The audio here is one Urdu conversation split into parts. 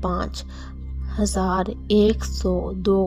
5, 1102।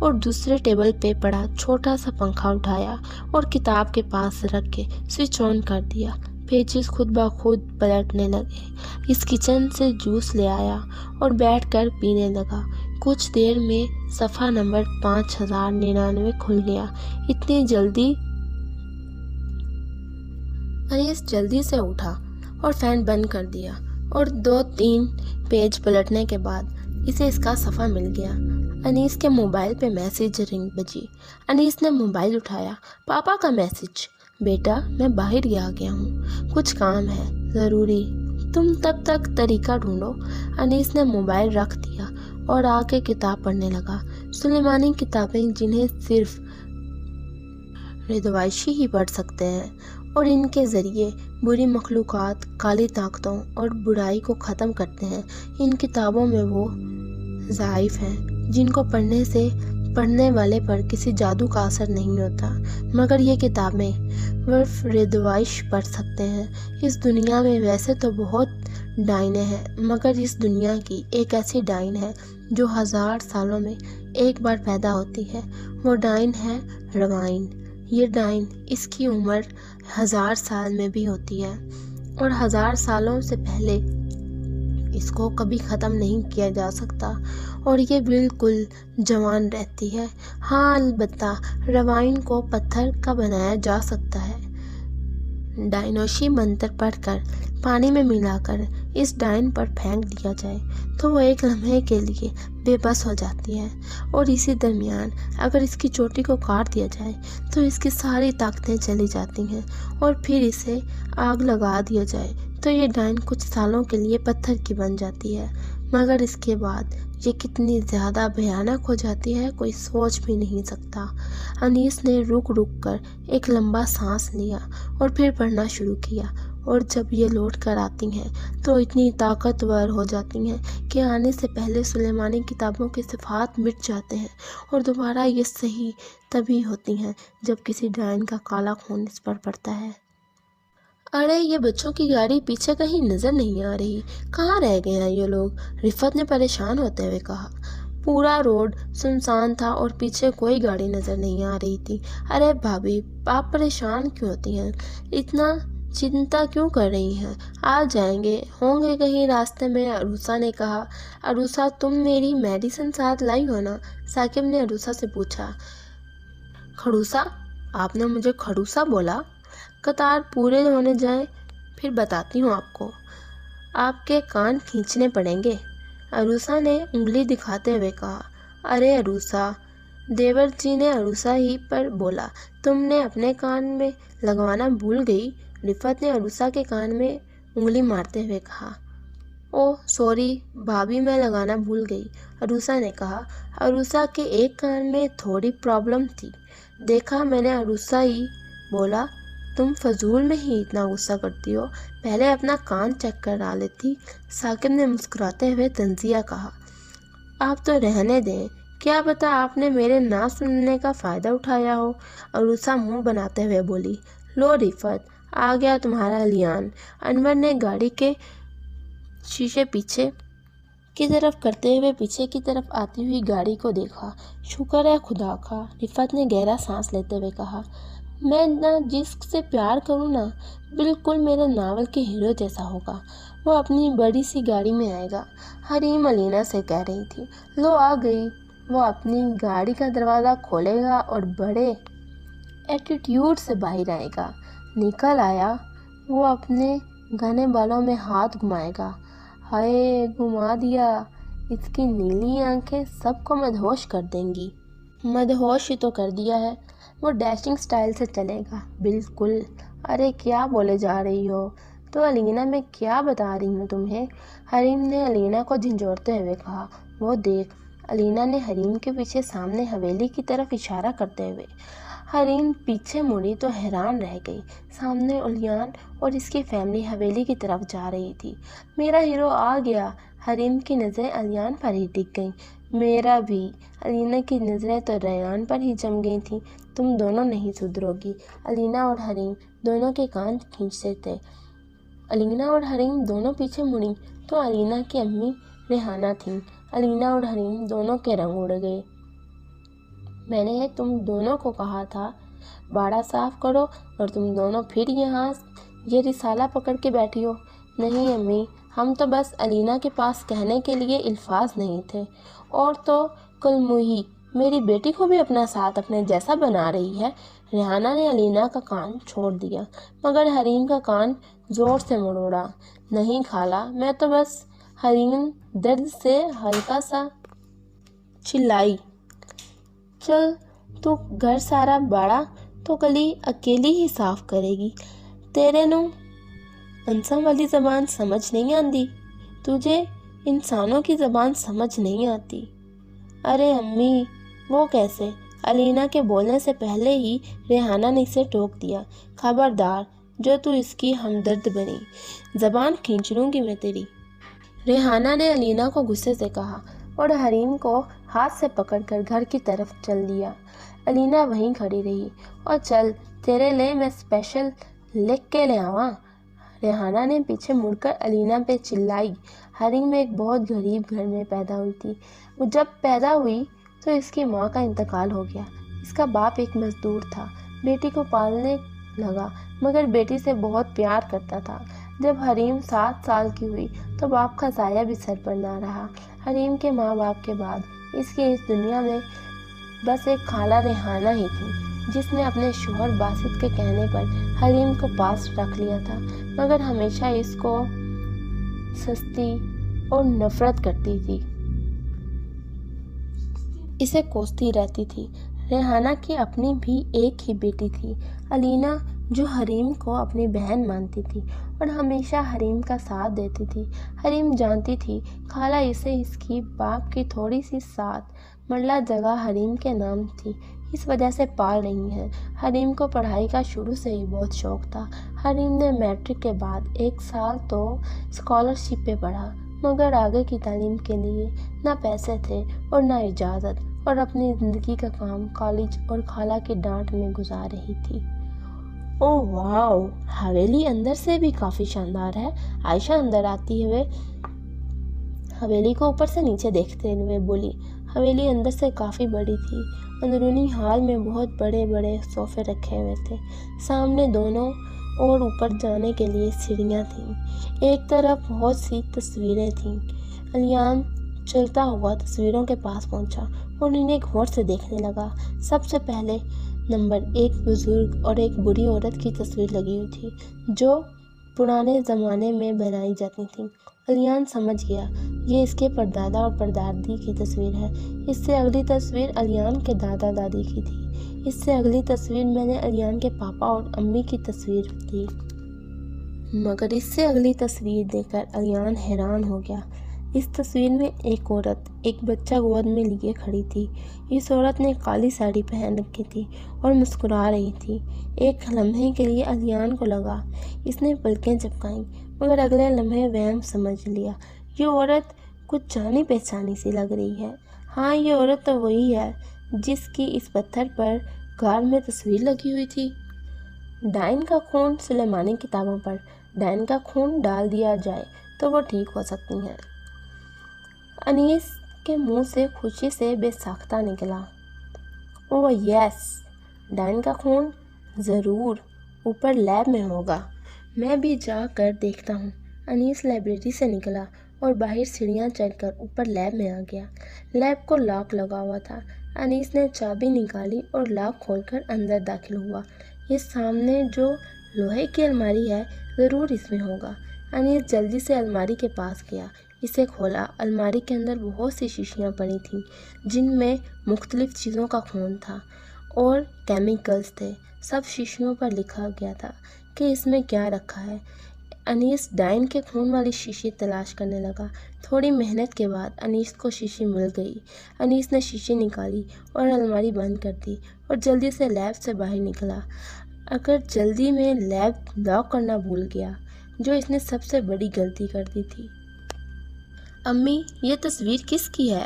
اور دوسرے ٹیبل پہ پڑا چھوٹا سا پنکھا اٹھایا اور کتاب کے پاس رکھ کے سوئچ آن کر دیا۔ پیجز خود بخود پلٹنے لگے۔ اس کچن سے جوس لے آیا اور بیٹھ کر پینے لگا۔ کچھ دیر میں صفحہ نمبر 5099 کھل گیا۔ اتنی جلدی؟ انیس جلدی سے اٹھا اور فین بند کر دیا اور 2-3 پیج پلٹنے کے بعد اسے اس کا صفحہ مل گیا۔ انیس کے موبائل پہ میسج رنگ بجی۔ انیس نے موبائل اٹھایا۔ پاپا کا میسج۔ بیٹا میں باہر گیا ہوں، کچھ کام ہے ضروری، تم تب تک طریقہ ڈھونڈو۔ انیس نے موبائل رکھ دیا اور آ کے کتاب پڑھنے لگا۔ سلیمانی کتابیں جنہیں صرف ردوائشی ہی پڑھ سکتے ہیں اور ان کے ذریعے بری مخلوقات، کالی طاقتوں اور برائی کو ختم کرتے ہیں۔ ان کتابوں میں وہ ضعائف ہیں جن کو پڑھنے سے پڑھنے والے پر کسی جادو کا اثر نہیں ہوتا، مگر یہ کتابیں صرف ردوائش پڑھ سکتے ہیں۔ اس دنیا میں ویسے تو بہت ڈائنیں ہیں، مگر اس دنیا کی ایک ایسی ڈائن ہے جو 1000 سالوں میں ایک بار پیدا ہوتی ہے۔ وہ ڈائن ہے روائن۔ یہ ڈائن، اس کی عمر 1000 سال میں بھی ہوتی ہے اور 1000 سالوں سے پہلے اس کو کبھی ختم نہیں کیا جا سکتا اور یہ بالکل جوان رہتی ہے۔ ہاں، البتہ روائن کو پتھر کا بنایا جا سکتا ہے۔ ڈائنوشی منتر پڑھ کر پانی میں ملا کر اس ڈائن پر پھینک دیا جائے تو وہ ایک لمحے کے لیے بے بس ہو جاتی ہے، اور اسی درمیان اگر اس کی چوٹی کو کاٹ دیا جائے تو اس کی ساری طاقتیں چلی جاتی ہیں، اور پھر اسے آگ لگا دیا جائے تو یہ ڈائن کچھ سالوں کے لیے پتھر کی بن جاتی ہے، مگر اس کے بعد یہ کتنی زیادہ بھیانک ہو جاتی ہے کوئی سوچ بھی نہیں سکتا۔ انیس نے رک کر ایک لمبا سانس لیا اور پھر پڑھنا شروع کیا، اور جب یہ لوٹ کر آتی ہیں تو اتنی طاقتور ہو جاتی ہیں کہ آنے سے پہلے سلیمانی کتابوں کے صفحات مٹ جاتے ہیں، اور دوبارہ یہ صحیح تبھی ہوتی ہیں جب کسی ڈائن کا کالا خون اس پر پڑتا ہے۔ ارے یہ بچوں کی گاڑی پیچھے کہیں نظر نہیں آ رہی، کہاں رہ گئے ہیں یہ لوگ؟ رفعت نے پریشان ہوتے ہوئے کہا۔ پورا روڈ سنسان تھا اور پیچھے کوئی گاڑی نظر نہیں آ رہی تھی۔ ارے بھابھی، آپ پریشان کیوں ہوتی ہیں؟ اتنا چنتا کیوں کر رہی ہیں؟ آ جائیں گے، ہوں گے کہیں راستے میں، عروسہ نے کہا۔ عروسہ، تم میری میڈیسن ساتھ لائی ہو نا؟ ثاقب نے عروسہ سے پوچھا۔ کھڑوسا؟ آپ نے مجھے کھڑوسا بولا؟ قطار پورے ہونے جائیں پھر بتاتی ہوں آپ کو، آپ کے کان کھینچنے پڑیں گے، عروسہ نے انگلی دکھاتے ہوئے کہا۔ ارے عروسہ، دیور جی نے عروسہ ہی پر بولا، تم نے اپنے کان میں لگوانا بھول گئی؟ رفعت نے عروسہ کے کان میں انگلی مارتے ہوئے کہا۔ اوہ سوری بھابھی، میں لگانا بھول گئی، عروسہ نے کہا۔ عروسہ کے ایک کان میں تھوڑی پرابلم تھی، دیکھا میں نے، عروسہ ہی بولا۔ تم فضول میں ہی اتنا غصہ کرتی ہو، پہلے اپنا کان چیک کرا لیتی، ثاقب نے مسکراتے ہوئے طنزیہ کہا۔ آپ تو رہنے دیں، کیا پتا آپ نے میرے نہ سننے کا فائدہ اٹھایا ہو، عروسہ منہ بناتے ہوئے بولی۔ لو رفعت، آ گیا تمہارا لیان۔ انور نے گاڑی کے شیشے پیچھے کی طرف کرتے ہوئے پیچھے کی طرف آتی ہوئی گاڑی کو دیکھا۔ شکر ہے خدا کا، رفعت نے گہرا سانس لیتے ہوئے کہا۔ میں نہ جس سے پیار کروں نا، بالکل میرے ناول کے ہیرو جیسا ہوگا، وہ اپنی بڑی سی گاڑی میں آئے گا، حریم علینا سے کہہ رہی تھی۔ لو آ گئی، وہ اپنی گاڑی کا دروازہ کھولے گا اور بڑے ایٹیٹیوڈ سے باہر آئے گا۔ نکل آیا، وہ اپنے گھنے بالوں میں ہاتھ گھمائے گا۔ ہائے، گھما دیا، اس کی نیلی آنکھیں سب کو مدہوش کر دیں گی۔ مدہوش ہی تو کر دیا ہے، وہ ڈیشنگ سٹائل سے چلے گا، بالکل۔ ارے کیا بولے جا رہی ہو؟ تو علینا، میں کیا بتا رہی ہوں تمہیں، حریم نے علینا کو جھنجھوڑتے ہوئے کہا۔ وہ دیکھ، علینا نے حریم کے پیچھے سامنے حویلی کی طرف اشارہ کرتے ہوئے۔ حریم پیچھے مڑی تو حیران رہ گئی، سامنے الیان اور اس کی فیملی حویلی کی طرف جا رہی تھی۔ میرا ہیرو آ گیا، حریم کی نظریں الیان پر ہی ٹک گئیں۔ میرا بھی، علینا کی نظریں تو ریان پر ہی جم گئی تھیں۔ تم دونوں نہیں سدھرو گی، علینا اور حریم دونوں کے کان کھینچتے تھے۔ علینا اور حریم دونوں پیچھے مڑیں تو علینا کی امی ریحانہ تھیں۔ علینا اور حریم دونوں کے رنگ اڑ گئے۔ میں نے تم دونوں کو کہا تھا باڑا صاف کرو اور تم دونوں پھر یہاں یہ رسالہ پکڑ کے بیٹھی ہو۔ نہیں امی، ہم تو بس علینا کے پاس کہنے کے لیے الفاظ نہیں تھے۔ اور تو کل موہی میری بیٹی کو بھی اپنا ساتھ اپنے جیسا بنا رہی ہے۔ ریحانہ نے علینا کا کان چھوڑ دیا مگر حریم کا کان زور سے مڑوڑا۔ نہیں خالہ، میں تو بس، حریم درد سے ہلکا سا چلائی۔ چل تو گھر سارا باڑا تو کلی اکیلی ہی صاف کرے گی، تیرے نو انسان والی زبان سمجھ نہیں آتی، تجھے انسانوں کی زبان سمجھ نہیں آتی۔ ارے امی وہ کیسے؟ علینا کے بولنے سے پہلے ہی ریحانہ نے اسے ٹوک دیا۔ خبردار جو تو اس کی ہمدرد بنی، زبان کھینچ لوں گی میں تیری۔ ریحانہ نے علینا کو غصے سے کہا اور حریم کو ہاتھ سے پکڑ کر گھر کی طرف چل دیا۔ علینا وہیں کھڑی رہی۔ اور چل تیرے لئے میں اسپیشل لکھ کے لے آواں۔ ریحانہ نے پیچھے مڑ کر علینا پہ چلائی۔ حریم ایک بہت غریب گھر میں پیدا ہوئی تھی۔ وہ جب پیدا ہوئی تو اس کی ماں کا انتقال ہو گیا۔ اس کا باپ ایک مزدور تھا، بیٹی کو پالنے لگا مگر بیٹی سے بہت پیار کرتا تھا۔ جب حریم 7 سال کی ہوئی تو باپ کا سایہ بھی سر پر نہ رہا۔ حریم کے ماں باپ کے بعد اس کی اس دنیا میں بس ایک خالہ ریحانہ ہی تھی، جس نے اپنے شوہر باسط کے کہنے پر حریم کو پاس رکھ لیا تھا مگر ہمیشہ اس کو سستی اور نفرت کرتی تھی، اسے کوستی رہتی تھی۔ ریحانہ کی اپنی بھی ایک ہی بیٹی تھی، علینا، جو حریم کو اپنی بہن مانتی تھی اور ہمیشہ حریم کا ساتھ دیتی تھی۔ حریم جانتی تھی خالہ اسے اس کی باپ کی تھوڑی سی 7 مرلہ جگہ حریم کے نام تھی، اس وجہ سے پال رہی ہیں۔ حریم کو پڑھائی کا شروع سے ہی بہت شوق تھا۔ حریم نے میٹرک کے بعد 1 سال تو اسکالرشپ پہ پڑھا مگر آگے کی تعلیم کے لیے نہ پیسے تھے اور نہ اجازت، اور اپنی زندگی کا کام کالج اور خالہ کی ڈانٹ میں گزار رہی تھی۔ اوہ واو، حویلی اندر سے بھی کافی شاندار ہے، عائشہ اندر آتی ہوئے حویلی کو اوپر سے نیچے دیکھتے ہوئے بولی۔ حویلی اندر سے کافی بڑی تھی۔ اندرونی ہال میں بہت بڑے بڑے صوفے رکھے ہوئے تھے، سامنے دونوں اور اوپر جانے کے لیے سیڑھیاں تھیں، ایک طرف بہت سی تصویریں تھیں۔ علیان چلتا ہوا تصویروں کے پاس پہنچا اور انہیں غور سے دیکھنے لگا۔ سب سے پہلے نمبر 1 بزرگ اور ایک بوڑھی عورت کی تصویر لگی ہوئی تھی جو پرانے زمانے میں بنائی جاتی تھیں۔ علیان سمجھ گیا یہ اس کے پردادا اور پردادی کی تصویر ہے۔ اس سے اگلی تصویر علیان کے دادا دادی کی تھی۔ اس سے اگلی تصویر میں نے علیان کے پاپا اور امی کی تصویر تھی، مگر اس سے اگلی تصویر دیکھ کر علیان حیران ہو گیا۔ اس تصویر میں ایک عورت ایک بچہ گود میں لیے کھڑی تھی۔ اس عورت نے کالی ساڑی پہن رکھی تھی اور مسکرا رہی تھی۔ ایک لمحے کے لیے علیان کو لگا اس نے پلکیں جھپکائیں مگر اگلے لمحے وہم سمجھ لیا، یہ عورت کچھ جانی پہچانی سی لگ رہی ہے۔ ہاں یہ عورت تو وہی ہے جس کی اس پتھر پر غار میں تصویر لگی ہوئی تھی۔ ڈائن کا خون سلیمانی کتابوں پر ڈائن کا خون ڈال دیا جائے تو وہ ٹھیک ہو سکتی ہیں۔ انیس کے منہ سے خوشی سے بے ساختہ نکلا۔ اوہ یس، ڈائن کا خون ضرور اوپر لیب میں ہوگا، میں بھی جا کر دیکھتا ہوں۔ انیس لائبریری سے نکلا اور باہر سیڑھیاں چڑھ کر اوپر لیب میں آ گیا۔ لیب کو لاک لگا ہوا تھا۔ انیس نے چابی نکالی اور لاک کھول کر اندر داخل ہوا۔ یہ سامنے جو لوہے کی الماری ہے ضرور اس میں ہوگا۔ انیس جلدی سے الماری کے پاس گیا، اسے کھولا۔ الماری کے اندر بہت سی شیشیاں پڑی تھیں جن میں مختلف چیزوں کا خون تھا اور کیمیکلز تھے۔ سب شیشیوں پر لکھا گیا تھا کہ اس میں کیا رکھا ہے۔ انیس ڈائن کے خون والی شیشی تلاش کرنے لگا۔ تھوڑی محنت کے بعد انیس کو شیشی مل گئی۔ انیس نے شیشی نکالی اور الماری بند کر دی اور جلدی سے لیب سے باہر نکلا، اگر جلدی میں لیب لاک کرنا بھول گیا، جو اس نے سب سے بڑی غلطی کر دی تھی۔ امی یہ تصویر کس کی ہے؟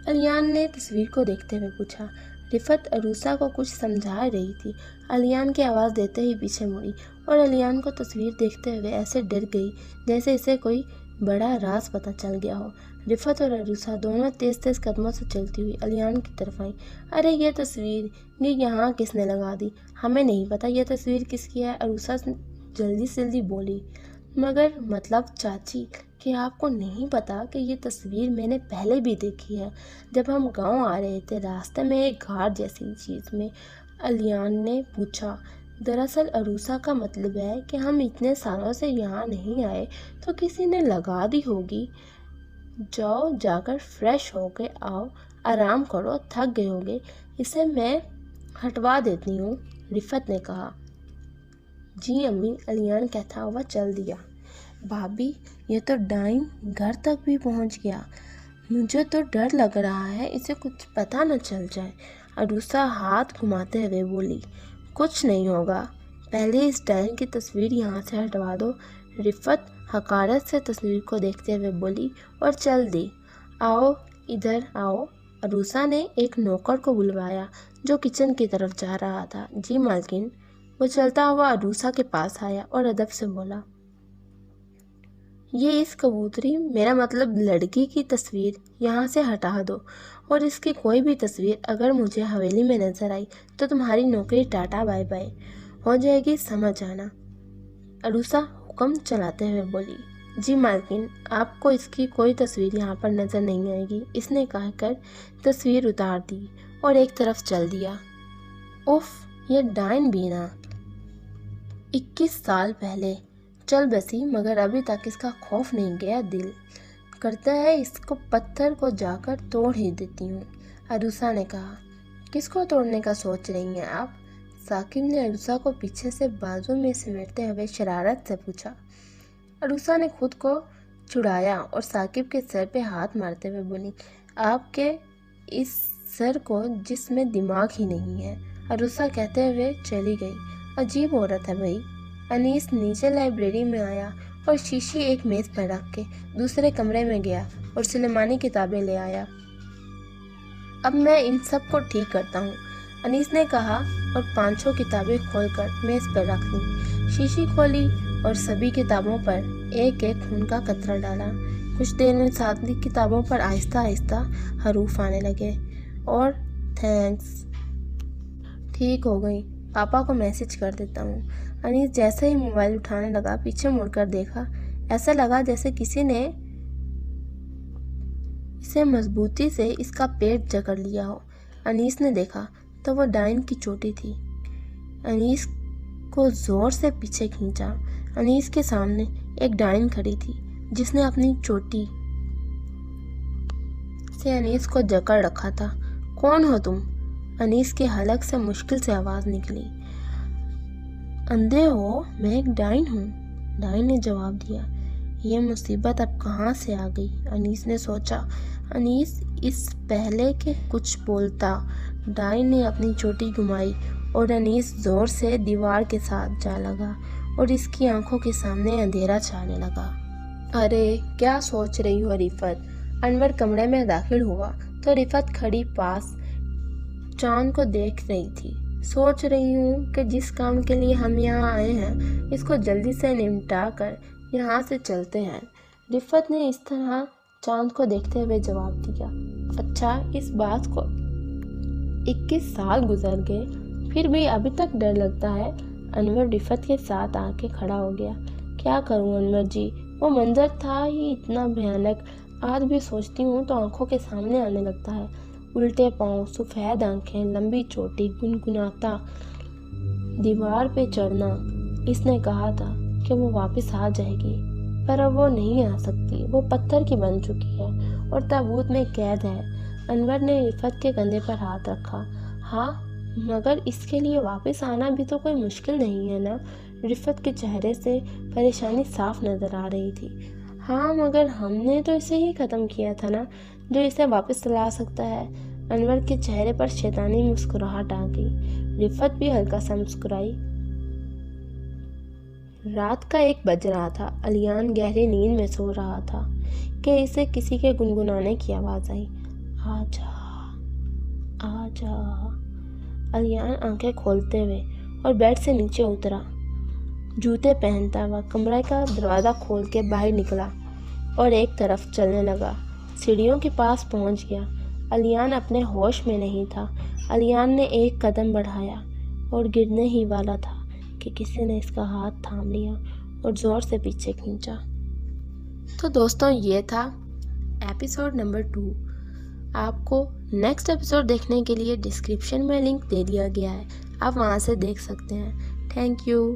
علیان نے تصویر کو دیکھتے ہوئے پوچھا۔ رفت عروسہ کو کچھ سمجھا رہی تھی۔ علیان کی آواز دیتے ہی پیچھے مڑی اور علیان کو تصویر دیکھتے ہوئے ایسے ڈر گئی جیسے اسے کوئی بڑا راز پتہ چل گیا ہو۔ رفت اور عروسہ دونوں تیز تیز قدموں سے چلتی ہوئی الیان کی طرف آئیں۔ ارے یہ تصویر یہ یہاں کس نے لگا دی؟ ہمیں نہیں پتا یہ تصویر کس کی ہے، عروسہ جلدی جلدی بولی۔ مگر مطلب چاچی کہ آپ کو نہیں پتا کہ یہ تصویر میں نے پہلے بھی دیکھی ہے، جب ہم گاؤں آ رہے تھے راستے میں ایک گھاٹ جیسی چیز میں، الیان نے پوچھا۔ دراصل عروسہ کا مطلب ہے کہ ہم اتنے سالوں سے یہاں نہیں آئے تو کسی نے لگا دی ہوگی۔ جاؤ جا کر فریش ہو کے آؤ، آرام کرو، تھک گئے ہوگے، اسے میں ہٹوا دیتی ہوں، رفت نے کہا۔ جی امی، الیان کہتا ہوا چل دیا۔ بھابھی یہ تو ڈائن گھر تک بھی پہنچ گیا، مجھے تو ڈر لگ رہا ہے اسے کچھ پتہ نہ چل جائے، عروسہ ہاتھ گھماتے ہوئے بولی۔ کچھ نہیں ہوگا، پہلے اس ڈائن کی تصویر یہاں سے ہٹوا دو، رفت حقارت سے تصویر کو دیکھتے ہوئے بولی اور چل دی۔ آؤ ادھر آؤ، عروسہ نے ایک نوکر کو بلوایا جو کچن کی طرف جا رہا تھا۔ جی مالکن، وہ چلتا ہوا عروسہ کے پاس آیا اور ادب سے بولا۔ یہ اس کبوتری میرا مطلب لڑکی کی تصویر یہاں سے ہٹا دو، اور اس کی کوئی بھی تصویر اگر مجھے حویلی میں نظر آئی تو تمہاری نوکری ٹاٹا بائے بائے ہو جائے گی، سمجھ آنا، عروسہ حکم چلاتے ہوئے بولی۔ جی مالکن، آپ کو اس کی کوئی تصویر یہاں پر نظر نہیں آئے گی، اس نے کہہ کر تصویر اتار دی اور ایک طرف چل دیا۔ اف، یہ ڈائن بینا 21 سال پہلے چل بسی، مگر ابھی تک اس کا خوف نہیں گیا، دل کرتا ہے اس کو پتھر کو جا کر توڑ ہی دیتی ہوں، عروسہ نے کہا۔ کس کو توڑنے کا سوچ رہی ہیں آپ؟ ثاقب نے عروسہ کو پیچھے سے بازو میں سمیٹتے ہوئے شرارت سے پوچھا۔ عروسہ نے خود کو چھڑایا اور ثاقب کے سر پہ ہاتھ مارتے ہوئے بولی، آپ کے اس سر کو جس میں دماغ ہی نہیں ہے، عروسہ کہتے ہوئے چلی گئی۔ عجیب عورت ہے بھائی۔ انیس نیچے لائبریری میں آیا اور شیشی ایک میز پر رکھ کے دوسرے کمرے میں گیا اور سلیمانی کتابیں لے آیا۔ اب میں ان سب کو ٹھیک کرتا ہوں، انیس نے کہا اور 5 کتابیں کھول کر میز پر رکھ دیں۔ شیشی کھولی اور سبھی کتابوں پر ایک ایک خون کا قطرہ ڈالا۔ کچھ دیر میں ساتھی کتابوں پر آہستہ آہستہ حروف آنے لگے اور تھینکس، ٹھیک ہو گئی، پاپا کو میسج کر دیتا ہوں۔ انیس جیسے ہی موبائل اٹھانے لگا پیچھے مڑ کر دیکھا، ایسا لگا جیسے کسی نے اسے مضبوطی سے اس کا پیٹ جکڑ لیا ہو۔ انیس نے دیکھا تو وہ ڈائن کی چوٹی تھی۔ انیس کو زور سے پیچھے کھینچا۔ انیس کے سامنے ایک ڈائن کھڑی تھی جس نے اپنی چوٹی سے انیس کو جکڑ رکھا تھا۔ کون ہو تم؟ انیس کے حلق سے مشکل سے آواز نکلی۔ اندھے ہو، میں ایک ڈائن ہوں، ڈائن نے جواب دیا۔ یہ مصیبت اب کہاں سے آ گئی؟ انیس نے سوچا۔ انیس اس پہلے کہ کچھ بولتا، ڈائن نے اپنی چوٹی گھمائی اور انیس زور سے دیوار کے ساتھ جا لگا اور اس کی آنکھوں کے سامنے اندھیرا چھانے لگا۔ ارے کیا سوچ رہی ہو رفت؟ انور کمرے میں داخل ہوا تو رفت کھڑی پاس چاند کو دیکھ رہی تھی۔ سوچ رہی ہوں کہ جس کام کے لیے ہم یہاں آئے ہیں اس کو جلدی سے نمٹا کر یہاں سے چلتے ہیں، رفت نے اس طرح چاند کو دیکھتے ہوئے جواب دیا۔ اچھا، اس بات کو 21 سال گزر گئے پھر بھی ابھی تک ڈر لگتا ہے؟ انور رفت کے ساتھ آ کے کھڑا ہو گیا۔ کیا کروں انور جی، وہ منظر تھا ہی اتنا بھیانک، آج بھی سوچتی ہوں تو آنکھوں کے سامنے آنے لگتا ہے۔ الٹے پاؤں، سفید آنکھیں، لمبی چوٹی، گنگناتا دیوار پہ چڑھنا۔ اس نے کہا تھا کہ وہ واپس آ جائے گی، پر اب وہ نہیں آ سکتی، وہ پتھر کی بن چکی ہے اور تابوت میں قید ہے۔ انور نے رفت کے کندھے پر ہاتھ رکھا۔ ہاں، مگر اس کے لیے واپس آنا بھی تو کوئی مشکل نہیں ہے نا؟ رفت کے چہرے سے پریشانی صاف نظر آ رہی تھی۔ ہاں، مگر ہم نے تو اسے ہی ختم کیا تھا نا، جو اسے واپس لا سکتا ہے۔ انور کے چہرے پر شیطانی مسکراہٹ آ گئی۔ رفت بھی ہلکا سا مسکرائی۔ رات کا 1 بج رہا تھا۔ الیان گہری نیند میں سو رہا تھا کہ اسے کسی کے گنگنانے کی آواز آئی۔ آجا آجا، الیان آنکھیں کھولتے ہوئے اور بیڈ سے نیچے اترا۔ جوتے پہنتا ہوا کمرے کا دروازہ کھول کے باہر نکلا اور ایک طرف چلنے لگا۔ سیڑھیوں کے پاس پہنچ گیا۔ الیان اپنے ہوش میں نہیں تھا۔ الیان نے ایک قدم بڑھایا اور گرنے ہی والا تھا کہ کسی نے اس کا ہاتھ تھام لیا اور زور سے پیچھے کھینچا۔ تو دوستوں، یہ تھا ایپیسوڈ نمبر 2۔ آپ کو نیکسٹ ایپیسوڈ دیکھنے کے لیے ڈسکرپشن میں لنک دے دیا گیا ہے، آپ وہاں سے دیکھ سکتے ہیں۔ Thank you.